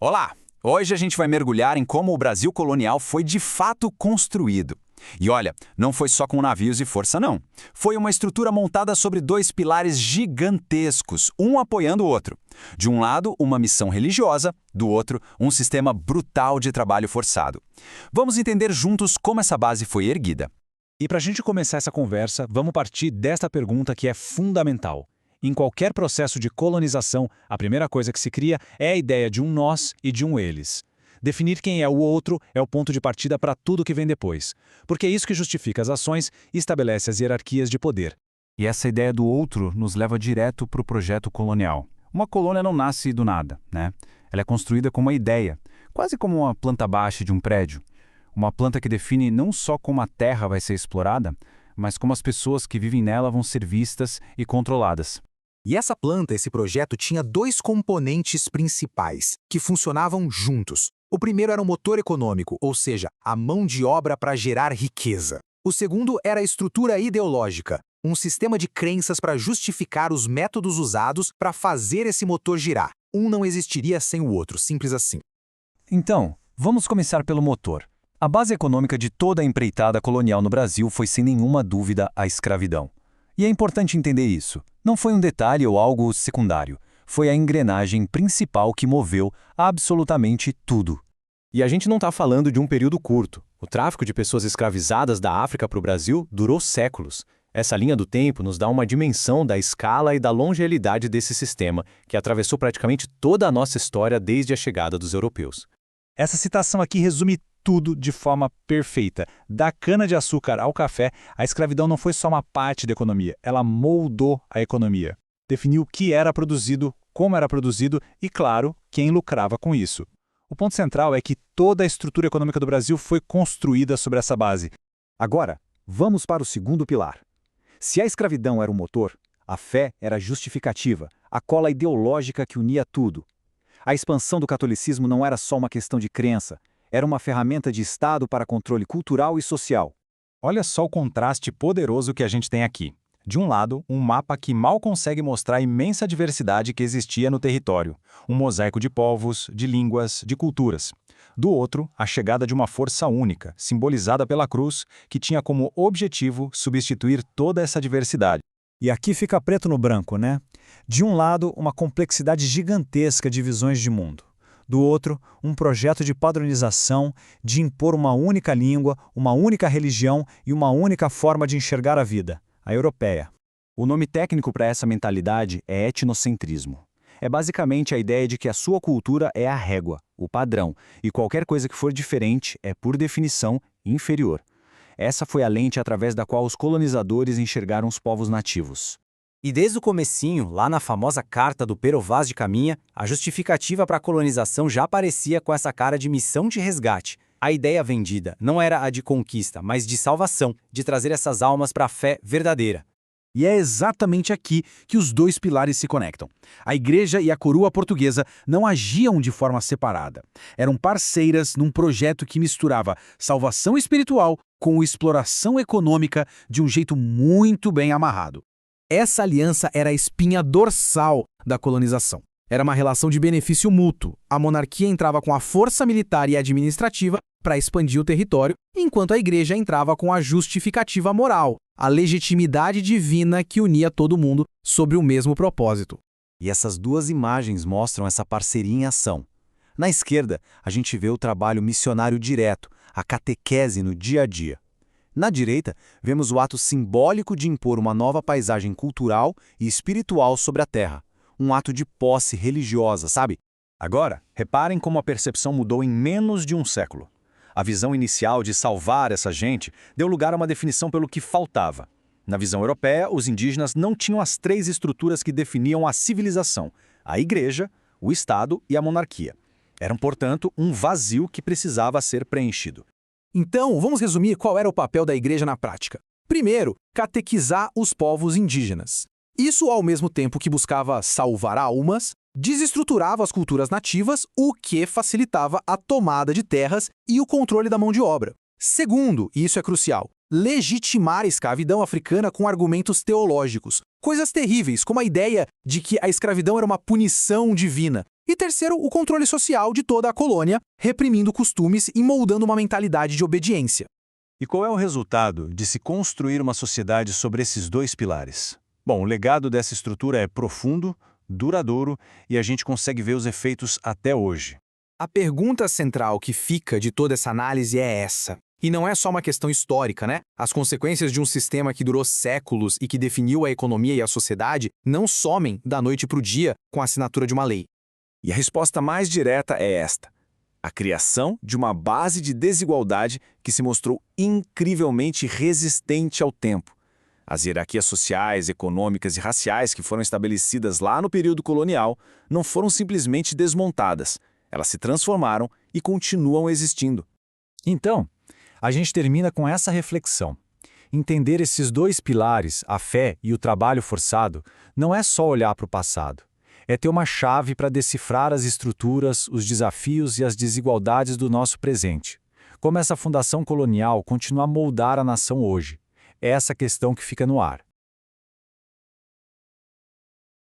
Olá! Hoje a gente vai mergulhar em como o Brasil colonial foi de fato construído. E olha, não foi só com navios e força não. Foi uma estrutura montada sobre dois pilares gigantescos, um apoiando o outro. De um lado, uma missão religiosa, do outro, um sistema brutal de trabalho forçado. Vamos entender juntos como essa base foi erguida. E para a gente começar essa conversa, vamos partir desta pergunta que é fundamental. Em qualquer processo de colonização, a primeira coisa que se cria é a ideia de um nós e de um eles. Definir quem é o outro é o ponto de partida para tudo que vem depois, porque é isso que justifica as ações e estabelece as hierarquias de poder. E essa ideia do outro nos leva direto para o projeto colonial. Uma colônia não nasce do nada, né? Ela é construída com uma ideia, quase como uma planta baixa de um prédio. Uma planta que define não só como a terra vai ser explorada, mas como as pessoas que vivem nela vão ser vistas e controladas. E essa planta, esse projeto, tinha dois componentes principais, que funcionavam juntos. O primeiro era o motor econômico, ou seja, a mão de obra para gerar riqueza. O segundo era a estrutura ideológica, um sistema de crenças para justificar os métodos usados para fazer esse motor girar. Um não existiria sem o outro, simples assim. Então, vamos começar pelo motor. A base econômica de toda a empreitada colonial no Brasil foi sem nenhuma dúvida a escravidão. E é importante entender isso. Não foi um detalhe ou algo secundário. Foi a engrenagem principal que moveu absolutamente tudo. E a gente não está falando de um período curto. O tráfico de pessoas escravizadas da África para o Brasil durou séculos. Essa linha do tempo nos dá uma dimensão da escala e da longevidade desse sistema, que atravessou praticamente toda a nossa história desde a chegada dos europeus. Essa citação aqui resume tudo de forma perfeita. Da cana-de-açúcar ao café, a escravidão não foi só uma parte da economia, ela moldou a economia. Definiu o que era produzido, como era produzido e, claro, quem lucrava com isso. O ponto central é que toda a estrutura econômica do Brasil foi construída sobre essa base. Agora, vamos para o segundo pilar. Se a escravidão era o motor, a fé era a justificativa, a cola ideológica que unia tudo. A expansão do catolicismo não era só uma questão de crença, era uma ferramenta de Estado para controle cultural e social. Olha só o contraste poderoso que a gente tem aqui. De um lado, um mapa que mal consegue mostrar a imensa diversidade que existia no território. Um mosaico de povos, de línguas, de culturas. Do outro, a chegada de uma força única, simbolizada pela cruz, que tinha como objetivo substituir toda essa diversidade. E aqui fica preto no branco, né? De um lado, uma complexidade gigantesca de visões de mundo. Do outro, um projeto de padronização, de impor uma única língua, uma única religião e uma única forma de enxergar a vida, a europeia. O nome técnico para essa mentalidade é etnocentrismo. É basicamente a ideia de que a sua cultura é a régua, o padrão, e qualquer coisa que for diferente é, por definição, inferior. Essa foi a lente através da qual os colonizadores enxergaram os povos nativos. E desde o comecinho, lá na famosa carta do Pero Vaz de Caminha, a justificativa para a colonização já aparecia com essa cara de missão de resgate. A ideia vendida não era a de conquista, mas de salvação, de trazer essas almas para a fé verdadeira. E é exatamente aqui que os dois pilares se conectam. A igreja e a coroa portuguesa não agiam de forma separada. Eram parceiras num projeto que misturava salvação espiritual com exploração econômica de um jeito muito bem amarrado. Essa aliança era a espinha dorsal da colonização. Era uma relação de benefício mútuo. A monarquia entrava com a força militar e administrativa para expandir o território, enquanto a igreja entrava com a justificativa moral, a legitimidade divina que unia todo mundo sobre o mesmo propósito. E essas duas imagens mostram essa parceria em ação. Na esquerda, a gente vê o trabalho missionário direto, a catequese no dia a dia. Na direita, vemos o ato simbólico de impor uma nova paisagem cultural e espiritual sobre a terra. Um ato de posse religiosa, sabe? Agora, reparem como a percepção mudou em menos de um século. A visão inicial de salvar essa gente deu lugar a uma definição pelo que faltava. Na visão europeia, os indígenas não tinham as três estruturas que definiam a civilização: a igreja, o Estado e a monarquia. Eram, portanto, um vazio que precisava ser preenchido. Então, vamos resumir qual era o papel da igreja na prática. Primeiro, catequizar os povos indígenas. Isso, ao mesmo tempo que buscava salvar almas, desestruturava as culturas nativas, o que facilitava a tomada de terras e o controle da mão de obra. Segundo, e isso é crucial, legitimar a escravidão africana com argumentos teológicos. Coisas terríveis, como a ideia de que a escravidão era uma punição divina, E terceiro, o controle social de toda a colônia, reprimindo costumes e moldando uma mentalidade de obediência. E qual é o resultado de se construir uma sociedade sobre esses dois pilares? Bom, o legado dessa estrutura é profundo, duradouro e a gente consegue ver os efeitos até hoje. A pergunta central que fica de toda essa análise é essa. E não é só uma questão histórica, né? As consequências de um sistema que durou séculos e que definiu a economia e a sociedade não somem da noite para o dia com a assinatura de uma lei. E a resposta mais direta é esta: a criação de uma base de desigualdade que se mostrou incrivelmente resistente ao tempo. As hierarquias sociais, econômicas e raciais que foram estabelecidas lá no período colonial não foram simplesmente desmontadas. Elas se transformaram e continuam existindo. Então, a gente termina com essa reflexão. Entender esses dois pilares, a fé e o trabalho forçado, não é só olhar para o passado. É ter uma chave para decifrar as estruturas, os desafios e as desigualdades do nosso presente. Como essa fundação colonial continua a moldar a nação hoje? É essa questão que fica no ar.